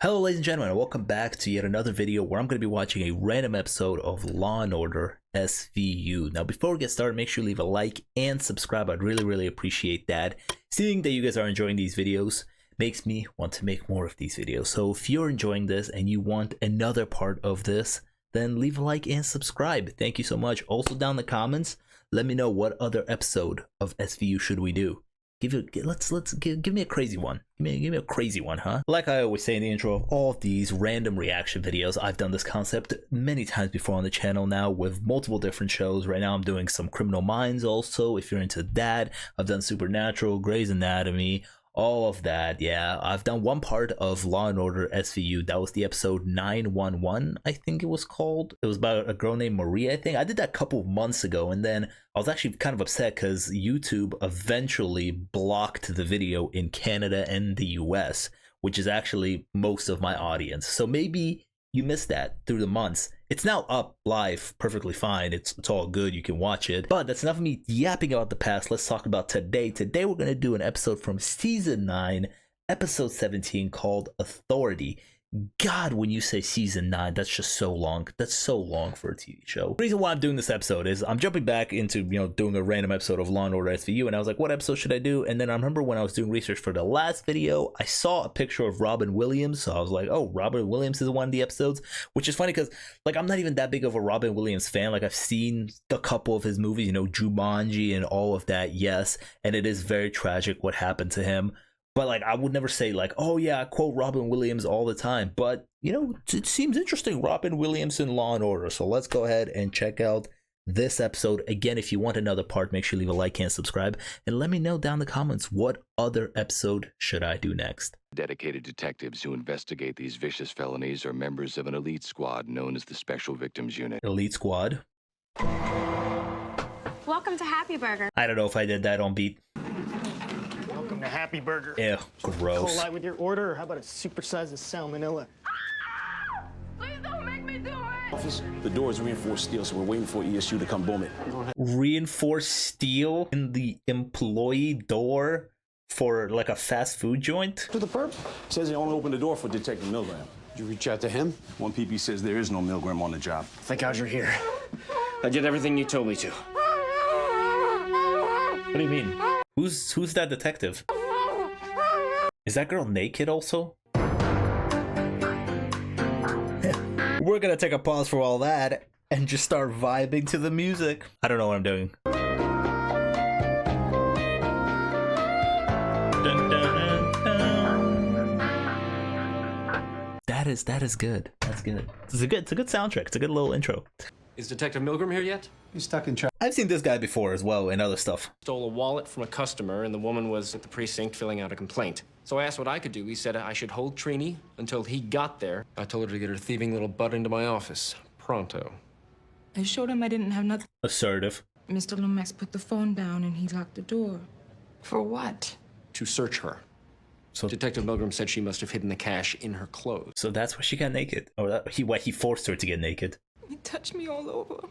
Hello ladies and gentlemen, and welcome back to yet another video where I'm going to be watching a random episode of Law and Order SVU. Now before we get started, make sure you leave a like and subscribe. I'd really appreciate that. Seeing that you guys are enjoying these videos makes me want to make more of these videos. So if you're enjoying this and you want another part of this, then leave a like and subscribe. Thank you so much. Also down in the comments, let me know what other episode of SVU should we do. Give me a crazy one. Give me a crazy one, huh? Like I always say in the intro of all of these random reaction videos, I've done this concept many times before on the channel now with multiple different shows. Right now I'm doing some Criminal Minds also, if you're into that. I've done Supernatural, Grey's Anatomy, all of that. Yeah, I've done one part of Law and Order SVU. That was the episode 911, I think it was called. It was about a girl named Maria, I think. I did that a couple of months ago, and then I was actually kind of upset because YouTube eventually blocked the video in Canada and the US, which is actually most of my audience. So maybe you missed that through the months. It's now up live perfectly fine. It's all good. You can watch it. But that's enough of me yapping about the past. Let's talk about today. Today we're going to do an episode from season 9, episode 17 called Authority. God, when you say season 9, that's just so long. That's so long for a TV show. The reason why I'm doing this episode is I'm jumping back into, doing a random episode of Law and Order SVU, and I was like, what episode should I do? And then I remember when I was doing research for the last video, I saw a picture of Robin Williams. So I was like, oh, Robin Williams is one of the episodes, which is funny because, like, I'm not even that big of a Robin Williams fan. Like, I've seen a couple of his movies, Jumanji and all of that, yes. And it is very tragic what happened to him. But, like, I would never say, like, oh, yeah, I quote Robin Williams all the time. But, it seems interesting, Robin Williams in Law and Order. So let's go ahead and check out this episode. Again, if you want another part, make sure you leave a like and subscribe. And let me know down in the comments, what other episode should I do next? Dedicated detectives who investigate these vicious felonies are members of an elite squad known as the Special Victims Unit. Elite Squad. Welcome to Happy Burger. I don't know if I did that on beat. Welcome to Happy Burger. Ew, gross. Collide with your order, or how about a supersized salmonella? Please don't make me do it. Office, the door is reinforced steel, so we're waiting for ESU to come boom it. Reinforced steel in the employee door for like a fast food joint? To the perp? Says they only opened the door for Detective Milgram. Did you reach out to him? One PP says there is no Milgram on the job. Thank God you're here. I did everything you told me to. What do you mean? Who's that detective? Is that girl naked also? We're gonna take a pause for all that and just start vibing to the music. I don't know what I'm doing. Dun, dun, dun, dun. That is good. That's good. It's a good soundtrack. It's a good little intro. Is Detective Milgram here yet? He's stuck in traffic. I've seen this guy before as well in other stuff. Stole a wallet from a customer, and the woman was at the precinct filling out a complaint. So I asked what I could do. He said I should hold Trini until he got there. I told her to get her thieving little butt into my office. Pronto. I showed him I didn't have nothing. Assertive. Mr. Lomax put the phone down and he locked the door. For what? To search her. So Detective Milgram said she must have hidden the cash in her clothes. So that's why she got naked. Or he forced her to get naked. He touched me all over.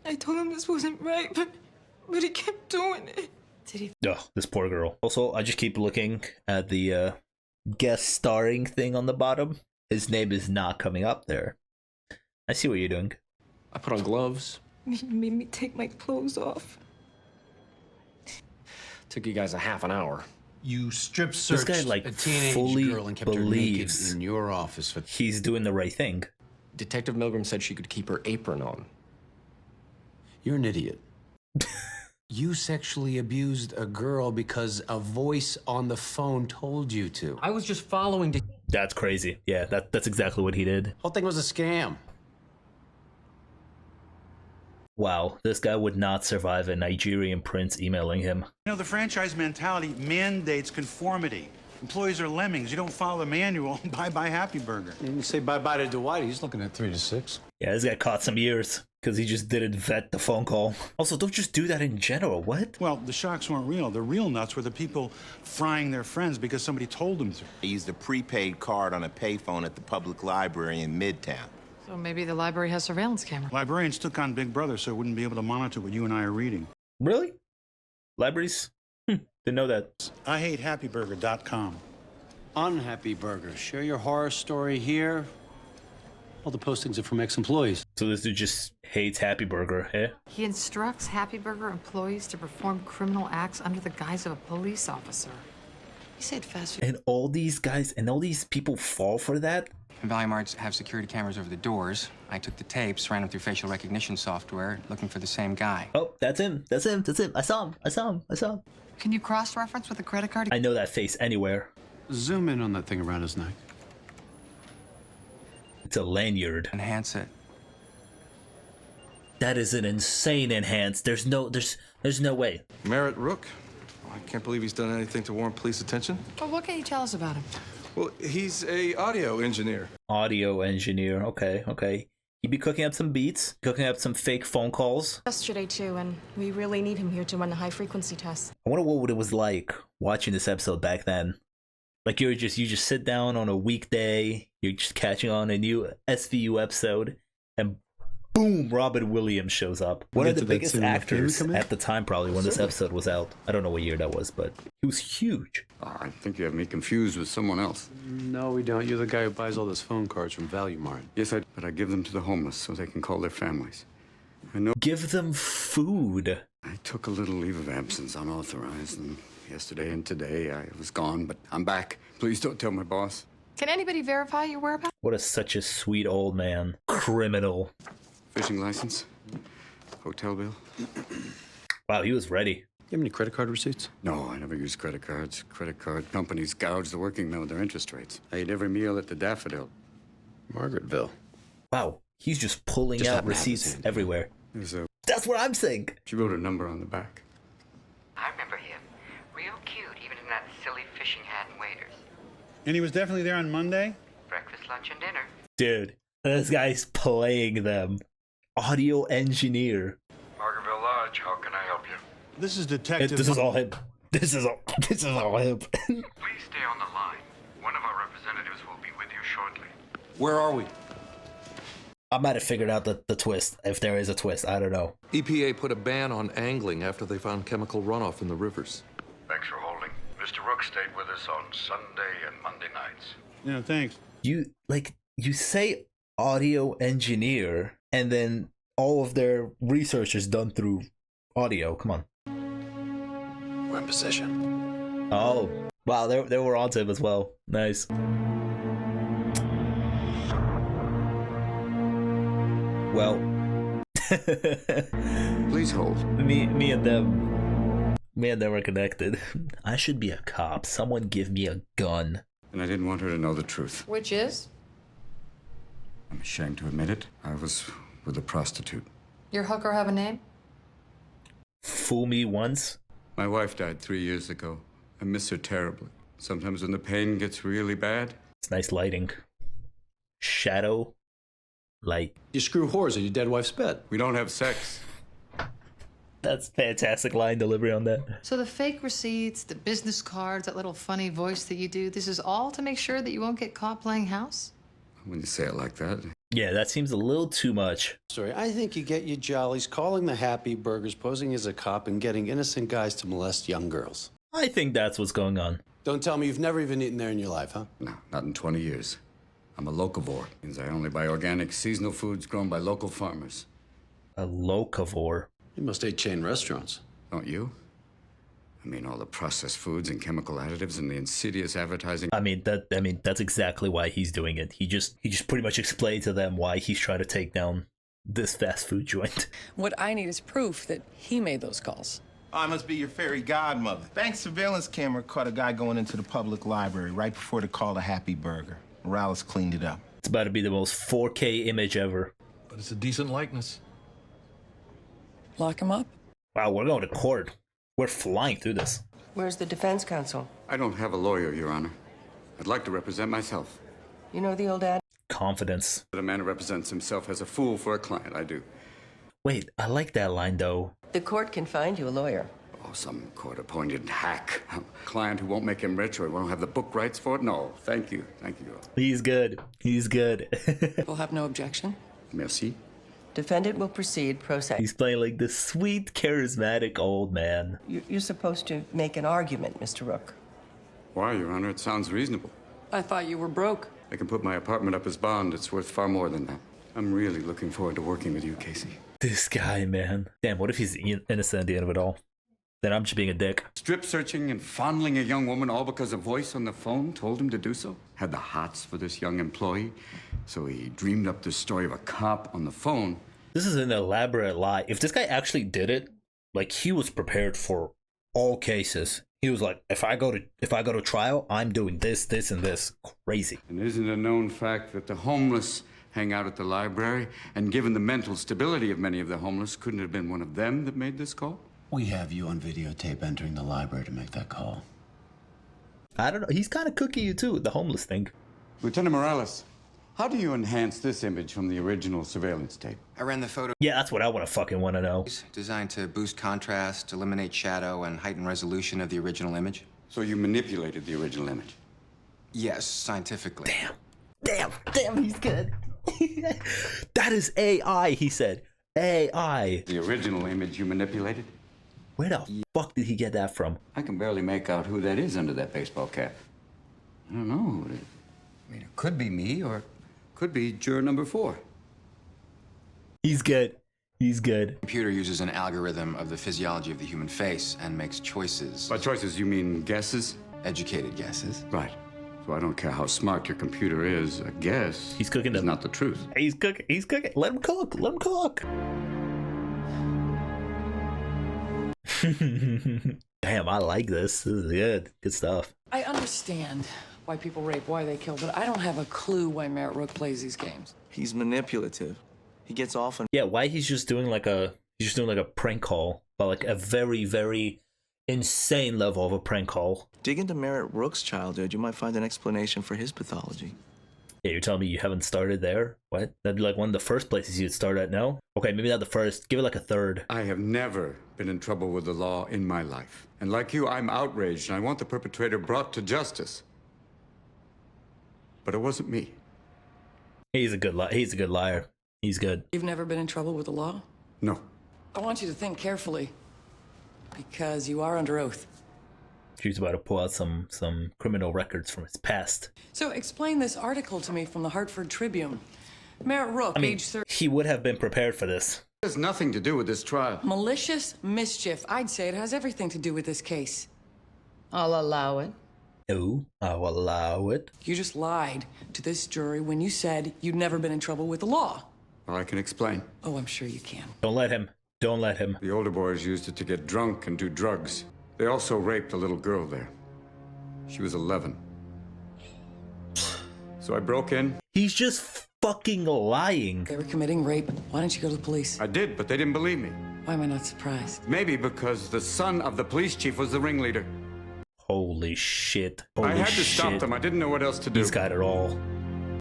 I told him this wasn't right, but he kept doing it. Did he? Ugh, this poor girl. Also, I just keep looking at the guest starring thing on the bottom. His name is not coming up there. I see what you're doing. I put on gloves. He made me take my clothes off. Took you guys a half an hour. You strip This searched guy like a teenage fully girl and kept her naked believes in your office for... he's doing the right thing. Detective Milgram said she could keep her apron on. You're an idiot. You sexually abused a girl because a voice on the phone told you to. I was just following... That's crazy. Yeah, that's exactly what he did. Whole thing was a scam. Wow, this guy would not survive a Nigerian prince emailing him. The franchise mentality mandates conformity. Employees are lemmings. You don't follow the manual. Bye-bye Happy Burger. You say bye-bye to Dwight. He's looking at 3 to 6. Yeah, this guy caught some ears because he just didn't vet the phone call. Also, don't just do that in general. What? Well, the shocks weren't real. The real nuts were the people frying their friends because somebody told them to. I used a prepaid card on a payphone at the public library in Midtown. So maybe the library has surveillance camera. Librarians took on Big Brother, so it wouldn't be able to monitor what you and I are reading. Really? Libraries? Didn't know that. I hate happyburger.com. unhappy burger. Share your horror story here. All the postings are from ex-employees. So this dude just hates Happy Burger, eh? He instructs Happy Burger employees to perform criminal acts under the guise of a police officer. He said fast food. And all these guys and all these people fall for that? Value Marts have security cameras over the doors. I took the tapes, ran them through facial recognition software, looking for the same guy. Oh, that's him. That's him. That's him. I saw him. I saw him. I saw him. Can you cross-reference with a credit card? I know that face anywhere. Zoom in on that thing around his neck. It's a lanyard. Enhance it. That is an insane enhance. There's no way. Merritt Rook? I can't believe he's done anything to warrant police attention. Well, what can you tell us about him? Well, he's a audio engineer. Audio engineer. Okay, okay. He be cooking up some beats, cooking up some fake phone calls. Yesterday too, and we really need him here to run the high frequency test. I wonder what it was like watching this episode back then. Like you just sit down on a weekday, you're just catching on a new SVU episode, and boom, Robin Williams shows up. One of the biggest actors at the time, probably when this episode was out. I don't know what year that was, but he was huge. I think you have me confused with someone else. No, we don't. You're the guy who buys all those phone cards from Value Mart. Yes, but I give them to the homeless so they can call their families. I know. Give them food. I took a little leave of absence, unauthorized, and yesterday and today I was gone, but I'm back. Please don't tell my boss. Can anybody verify your whereabouts? What is such a sweet old man. Criminal. Fishing license, hotel bill. Wow, he was ready. You have any credit card receipts? No, I never use credit cards. Credit card companies gouge the working men with their interest rates. I ate every meal at the Daffodil. Margaretville. Wow, he's just pulling out receipts everywhere. That's what I'm saying. She wrote her number on the back. I remember him. Real cute, even in that silly fishing hat and waders. And he was definitely there on Monday? Breakfast, lunch, and dinner. Dude, this guy's playing them. Audio engineer. Margaretville Lodge, how can I help you? This is Detective... This is all him. This is all him. Please stay on the line. One of our representatives will be with you shortly. Where are we? I might have figured out the twist, if there is a twist. I don't know. EPA put a ban on angling after they found chemical runoff in the rivers. Thanks for holding. Mr. Rook stayed with us on Sunday and Monday nights. Yeah, thanks. You say audio engineer, and then all of their research is done through audio. Come on. We're in position. Oh, wow, they were onto him as well. Nice. Well, please hold. Me and them were connected. I should be a cop. Someone give me a gun. And I didn't want her to know the truth. Which is? I'm ashamed to admit it. I was with a prostitute. Your hooker have a name? Fool me once. My wife died 3 years ago. I miss her terribly. Sometimes when the pain gets really bad. It's nice lighting. Shadow. Light. You screw whores in your dead wife's bed. We don't have sex. That's fantastic line delivery on that. So the fake receipts, the business cards, that little funny voice that you do, this is all to make sure that you won't get caught playing house? When you say it like that. Yeah, that seems a little too much. Sorry, I think you get your jollies calling the Happy Burgers, posing as a cop, and getting innocent guys to molest young girls. I think that's what's going on. Don't tell me you've never even eaten there in your life, huh? No, not in 20 years. I'm a locavore. Means I only buy organic, seasonal foods grown by local farmers. A locavore? You must eat chain restaurants. Don't you? I mean, all the processed foods and chemical additives and the insidious advertising. I mean, that's exactly why he's doing it. He just pretty much explained to them why he's trying to take down this fast food joint. What I need is proof that he made those calls. I must be your fairy godmother. Bank surveillance camera caught a guy going into the public library right before the call to Happy Burger. Morales cleaned it up. It's about to be the most 4K image ever. But it's a decent likeness. Lock him up? Wow, we're going to court. We're flying through this. Where's the defense counsel? I don't have a lawyer, Your Honor. I'd like to represent myself. You know the old ad? Confidence. That a man who represents himself as a fool for a client, I do. Wait, I like that line, though. The court can find you a lawyer. Oh, some court-appointed hack. A client who won't make him rich or won't have the book rights for it? No, thank you. Thank you. He's good. He's good. We'll have no objection. Merci. Defendant will proceed pro se. He's playing like this sweet, charismatic old man. You're supposed to make an argument, Mr. Rook. Why, Your Honor? It sounds reasonable. I thought you were broke. I can put my apartment up as bond. It's worth far more than that. I'm really looking forward to working with you, Casey. This guy, man. Damn, what if he's innocent at the end of it all? Then I'm just being a dick. Strip searching and fondling a young woman all because a voice on the phone told him to do so? Had the hots for this young employee, so he dreamed up this story of a cop on the phone. This is an elaborate lie. If this guy actually did it, like, he was prepared for all cases. He was like, if I go to trial, I'm doing this, this, and this. Crazy. And isn't it a known fact that the homeless hang out at the library? And given the mental stability of many of the homeless, couldn't it have been one of them that made this call? We have you on videotape entering the library to make that call. I don't know. He's kind of cooking you too with the homeless thing. Lieutenant Morales, how do you enhance this image from the original surveillance tape? I ran the photo. Yeah, that's what I want to know. Designed to boost contrast, eliminate shadow, and heighten resolution of the original image. So you manipulated the original image? Yes, scientifically. Damn, he's good. That is AI, he said. AI. The original image you manipulated? Where the fuck did he get that from? I can barely make out who that is under that baseball cap. I don't know. I mean, it could be me or it could be juror number 4. He's good. He's good. The computer uses an algorithm of the physiology of the human face and makes choices. By choices, you mean guesses? Educated guesses. Right. So I don't care how smart your computer is, a guess. He's cooking them. Not the truth. He's cooking. He's cooking. Let him cook. Let him cook. Damn, I like this. This is good. Good stuff. I understand why people rape, why they kill, but I don't have a clue why Merritt Rook plays these games. He's manipulative. He gets off on. Yeah, why he's just doing like a prank call, but like a very, very insane level of a prank call. Dig into Merritt Rook's childhood, you might find an explanation for his pathology. Yeah, you're telling me you haven't started there? What? That'd be like one of the first places you'd start at, no? Okay, maybe not the first. Give it like a third. I have never been in trouble with the law in my life. And like you, I'm outraged and I want the perpetrator brought to justice. But it wasn't me. He's a good liar. He's good. You've never been in trouble with the law? No. I want you to think carefully, because you are under oath. She's about to pull out some criminal records from his past. So explain this article to me from the Hartford Tribune. Merritt Rook, age 30. He would have been prepared for this. It has nothing to do with this trial. Malicious mischief. I'd say it has everything to do with this case. I'll allow it. Oh, I'll allow it. You just lied to this jury when you said you'd never been in trouble with the law. Well, I can explain. Oh, I'm sure you can. Don't let him. Don't let him. The older boys used it to get drunk and do drugs. They also raped a little girl there. She was 11. So I broke in. He's just fucking lying. They were committing rape. Why didn't you go to the police? I did, but they didn't believe me. Why am I not surprised? Maybe because the son of the police chief was the ringleader. Holy shit. I had to stop them. I didn't know what else to do. He's got it all.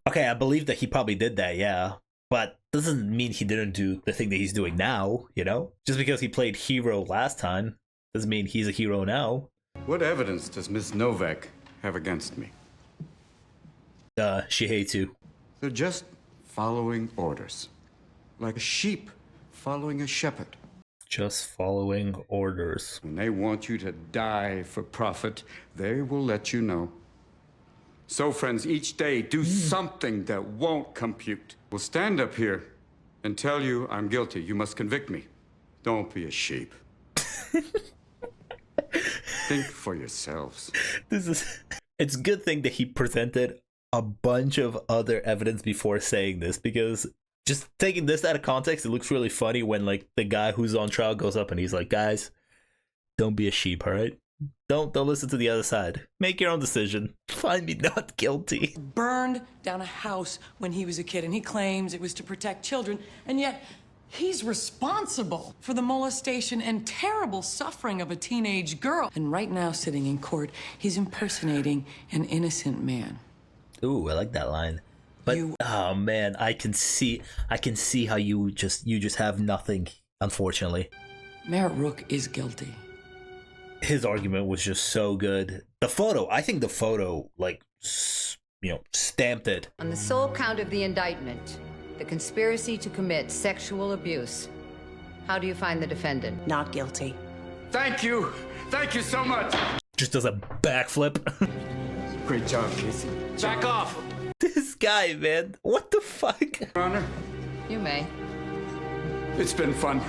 Okay, I believe that he probably did that, yeah. But doesn't mean he didn't do the thing that he's doing now, you know? Just because he played hero last time doesn't mean he's a hero now. What evidence does Miss Novak have against me? She hates you. They're just following orders. Like a sheep following a shepherd. Just following orders. When they want you to die for profit, they will let you know. So, friends, each day do something that won't compute. We'll stand up here and tell you I'm guilty. You must convict me. Don't be a sheep. Think for yourselves. It's a good thing that he presented a bunch of other evidence before saying this, because just taking this out of context, it looks really funny when like the guy who's on trial goes up and he's like, guys, don't be a sheep, all right? Don't listen to the other side. Make your own decision. Find me not guilty. Burned down a house when he was a kid, and he claims it was to protect children, and yet he's responsible for the molestation and terrible suffering of a teenage girl. And right now, sitting in court, he's impersonating an innocent man. Ooh, I like that line. But oh man, I can see how you just have nothing, unfortunately. Merritt Rook is guilty. His argument was just so good. The photo, I think the photo, like, you know, stamped it. On the sole count of the indictment, the conspiracy to commit sexual abuse, how do you find the defendant? Not guilty. Thank you. Thank you so much. Just does a backflip. Great job, Casey. Back off. This guy, man. What the fuck? Your Honor, You may. it's been fun.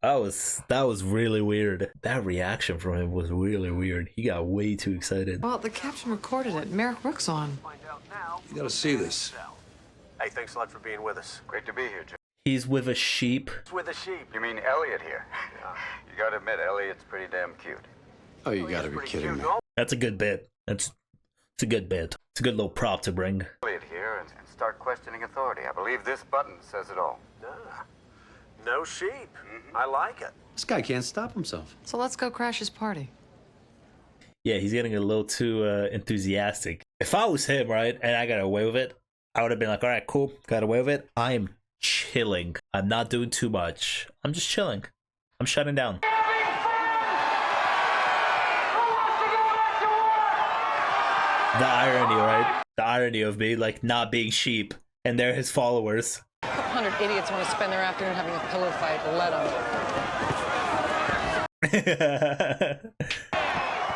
That was really weird. That reaction from him was really weird. He got way too excited. Well, the captain recorded it. Merrick Rook's on. You gotta see this. Hey, thanks a lot for being with us. Great to be here, Jim. He's with a sheep. With a sheep. You mean Elliot here? You gotta admit, Elliot's pretty damn cute. Oh, you gotta be kidding me. That's a good bit. It's a good bit. It's a good little prop to bring. Elliot here and start questioning authority. I believe this button says it all. No sheep. I like it. This guy can't stop himself. So let's go crash his party. Yeah, he's getting a little too enthusiastic. If I was him, right, and I got away with it, I would have been like, all right, cool, got away with it. I am chilling. I'm not doing too much. I'm just chilling. I'm shutting down. The irony, right? The irony of me, like, not being sheep, and they're his followers. 100 idiots want to spend their afternoon having a pillow fight. Let them.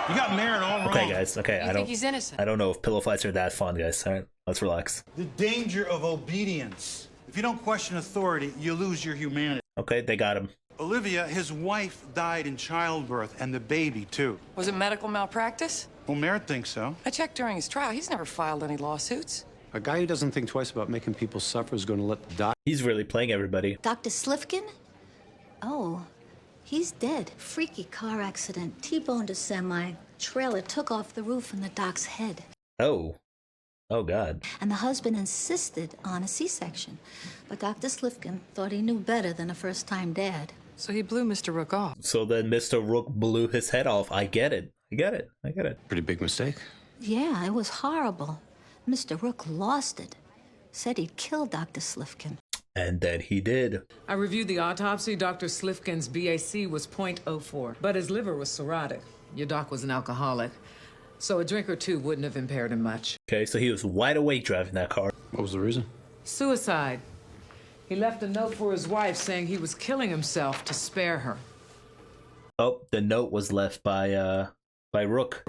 You got Marin all wrong. Okay, guys. Okay, You think he's innocent? I don't know if pillow fights are that fun, guys. All right, let's relax. The danger of obedience. If you don't question authority, you lose your humanity. Okay, they got him. Olivia, his wife died in childbirth, and the baby, too. Was it medical malpractice? Well, Merritt thinks so. I checked during his trial. He's never filed any lawsuits. A guy who doesn't think twice about making people suffer is going to let the doc. He's really playing everybody. Dr. Slifkin? Oh, he's dead. Freaky car accident. T-boned a semi. Trailer took off the roof on the doc's head. Oh. Oh, God. And the husband insisted on a C-section. But Dr. Slifkin thought he knew better than a first-time dad. So he blew Mr. Rook off. So then Mr. Rook blew his head off. I get it. I get it. I get it. Pretty big mistake. Yeah, it was horrible. Mr. Rook lost it. Said he'd kill Dr. Slifkin. And then he did. I reviewed the autopsy. Dr. Slifkin's BAC was .04, but his liver was cirrhotic. Your doc was an alcoholic, so a drink or two wouldn't have impaired him much. Okay, so he was wide awake driving that car. What was the reason? Suicide. He left a note for his wife saying he was killing himself to spare her. Oh, the note was left by Rook.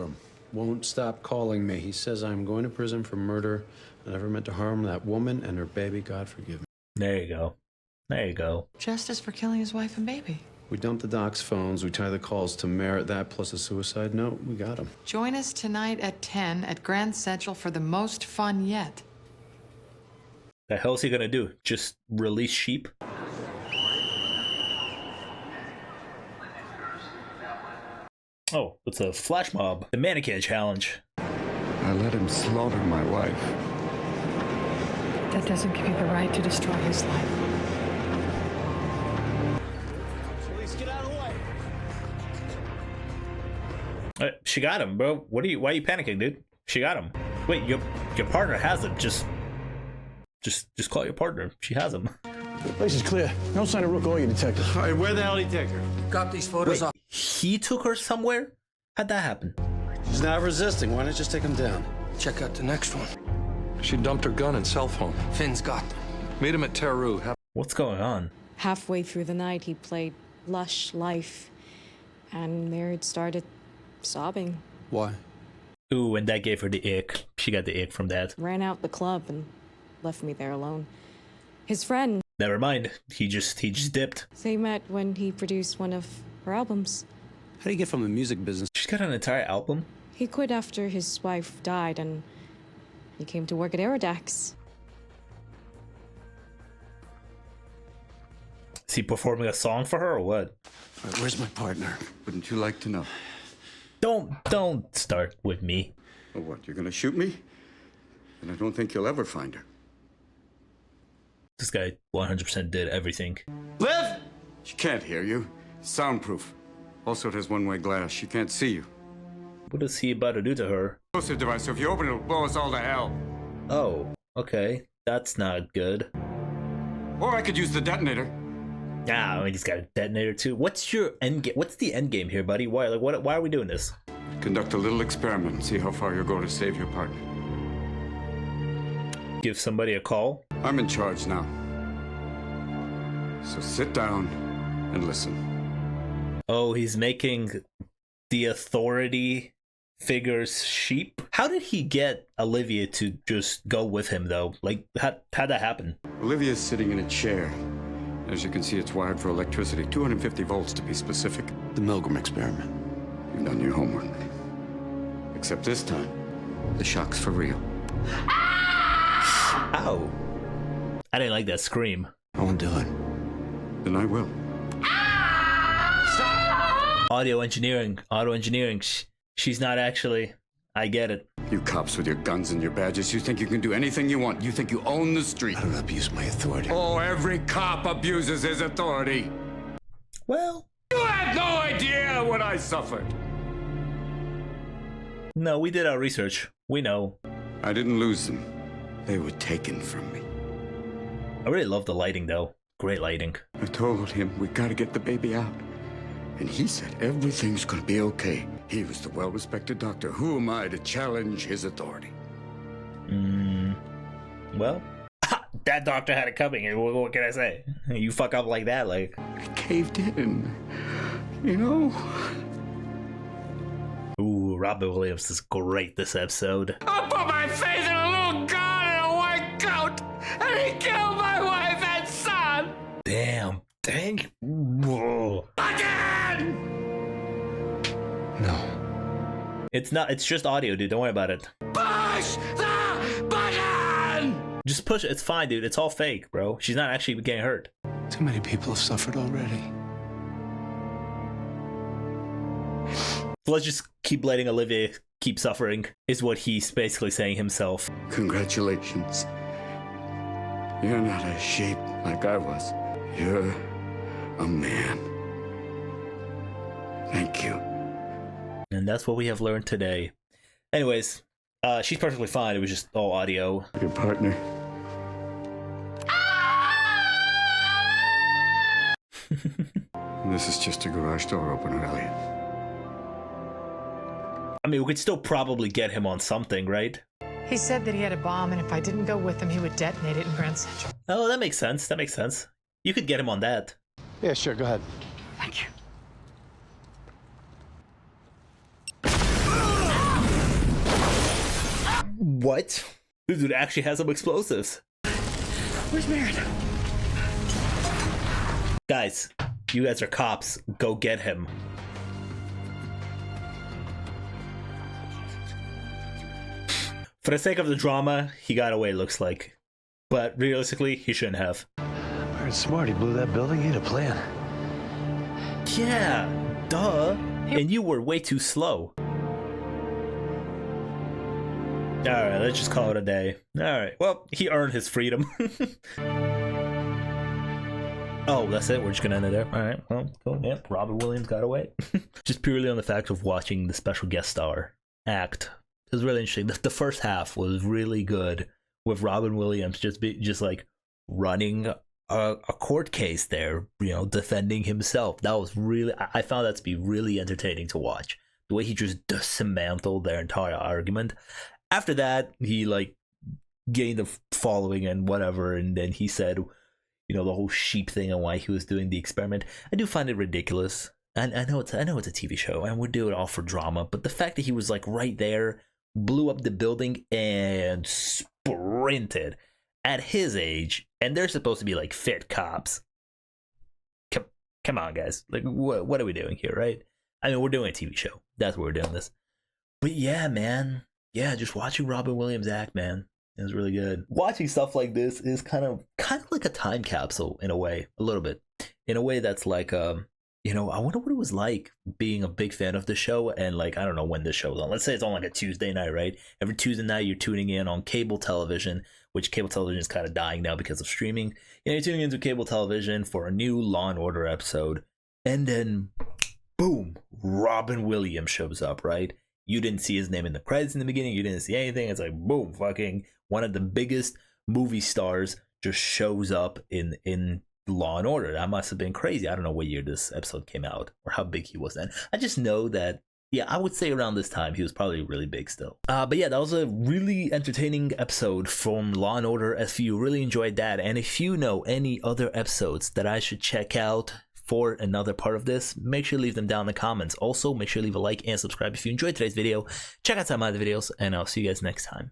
Won't stop calling me. He says I'm going to prison for murder. I never meant to harm that woman and her baby. God forgive me. There you go. There you go. Justice for killing his wife and baby. We dump the doc's phones. We tie the calls to Merritt. That plus a suicide note. We got him. Join us tonight at 10 at Grand Central for the most fun yet. The hell's he gonna do? Just release sheep? Oh, it's a flash mob. The mannequin challenge. I let him slaughter my wife. That doesn't give you the right to destroy his life. Police, get out of the way. She got him, bro. Why are you panicking, dude? She got him. Wait, your partner has him. Just call your partner. She has him. The place is clear. No sign of Rook or your detective. All right, where the hell did he take her? Got these photos off. He took her somewhere? How'd that happen? He's not resisting. Why not just take him down? Check out the next one. She dumped her gun and cell phone. Finn's got them. Meet him at Teru. What's going on? Halfway through the night, he played Lush Life, and Merritt started sobbing. Why? Ooh, and that gave her the ick. She got the ick from that. Ran out the club and left me there alone. His friend... Never mind. He just dipped. They met when he produced one of her albums. How do you get from the music business? She's got an entire album? He quit after his wife died, and he came to work at Aerodax. Is he performing a song for her or what? All right, where's my partner? Wouldn't you like to know? Don't start with me. Oh, what, you're gonna shoot me? And I don't think you'll ever find her. This guy 100% did everything. Liv! She can't hear you. It's soundproof. Also, it has one-way glass. She can't see you. What is he about to do to her? Explosive device, so if you open it, it'll blow us all to hell. Oh, okay. That's not good. Or I could use the detonator. Ah, I mean, he's got a detonator too. What's your end game? What's the end game here, buddy? Why are we doing this? Conduct a little experiment and see how far you'll go to save your partner. Give somebody a call? I'm in charge now. So sit down and listen. Oh, he's making the authority figures sheep. How did he get Olivia to just go with him though? Like, how'd that happen? Olivia's sitting in a chair. As you can see, it's wired for electricity, 250 volts to be specific. The Milgram experiment. You've done your homework. Except this time, the shock's for real. Ow. I didn't like that scream. I won't do it. Then I will. Auto engineering. She's not actually. I get it. You cops with your guns and your badges, you think you can do anything you want. You think you own the street. I don't abuse my authority. Oh, every cop abuses his authority. Well, you have no idea what I suffered. No, we did our research. We know. I didn't lose them. They were taken from me. I really love the lighting though. Great lighting. I told him we gotta get the baby out. And he said everything's gonna be okay. He was the well-respected doctor. Who am I to challenge his authority? Well, that doctor had it coming. What can I say? You fuck up like that, like... I caved in, you know? Ooh, Robin Williams is great this episode. I put my faith in a little god in a white coat, and he killed my wife and son! Damn. Dang. Whoa. Again! No. It's not. It's just audio, dude. Don't worry about it. Push the button! Just push it. It's fine, dude. It's all fake, bro. She's not actually getting hurt. Too many people have suffered already. So let's just keep letting Olivia keep suffering, is what he's basically saying himself. Congratulations. You're not a sheep like I was. You're a man. Thank you. And that's what we have learned today. Anyways, she's perfectly fine. It was just all audio. Your partner. This is just a garage door opener, Elliot. I mean, we could still probably get him on something, right? He said that he had a bomb, and if I didn't go with him, he would detonate it in Grand Central. Oh, that makes sense. That makes sense. You could get him on that. Yeah, sure. Go ahead. Thank you. What? This dude actually has some explosives. Where's Merritt? Guys, you guys are cops. Go get him. For the sake of the drama, he got away, looks like. But realistically, he shouldn't have. Merritt's smart. He blew that building. He had a plan. Yeah, duh. And you were way too slow. Alright, let's just call it a day. Alright, well, he earned his freedom. Oh, that's it? We're just gonna end it there? Alright, well, cool. Yep, Robin Williams got away. Just purely on the fact of watching the special guest star act. It was really interesting. The first half was really good with Robin Williams just like running a court case there, you know, defending himself. That was really, I found that to be really entertaining to watch. The way he just dismantled their entire argument. After that, he like gained a following and whatever, and then he said, you know, the whole sheep thing and why he was doing the experiment. I do find it ridiculous. And I know it's a TV show, and we do it all for drama, but the fact that he was like right there, blew up the building and sprinted at his age, and they're supposed to be like fit cops. Come on, guys. Like, what are we doing here, right? I mean, we're doing a TV show. That's why we're doing this. But yeah, man. Yeah, just watching Robin Williams act, man, it was really good. Watching stuff like this is kind of like a time capsule in a way, a little bit. In a way that's like, you know, I wonder what it was like being a big fan of the show, and like, I don't know when this show's on. Let's say it's on like a Tuesday night, right? Every Tuesday night you're tuning in on cable television, which cable television is kind of dying now because of streaming. You know, you're tuning into cable television for a new Law and Order episode, and then boom, Robin Williams shows up, right? You didn't see his name in the credits in the beginning. You didn't see anything. It's like, boom, fucking one of the biggest movie stars just shows up in Law and Order. That must have been crazy. I don't know what year this episode came out or how big he was then. I just know that, yeah, I would say around this time he was probably really big still. But yeah, that was a really entertaining episode from Law and Order SVU. Really enjoyed that. And if you know any other episodes that I should check out for another part of this, make sure to leave them down in the comments. Also, make sure to leave a like and subscribe if you enjoyed today's video. Check out some other videos, and I'll see you guys next time.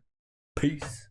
Peace.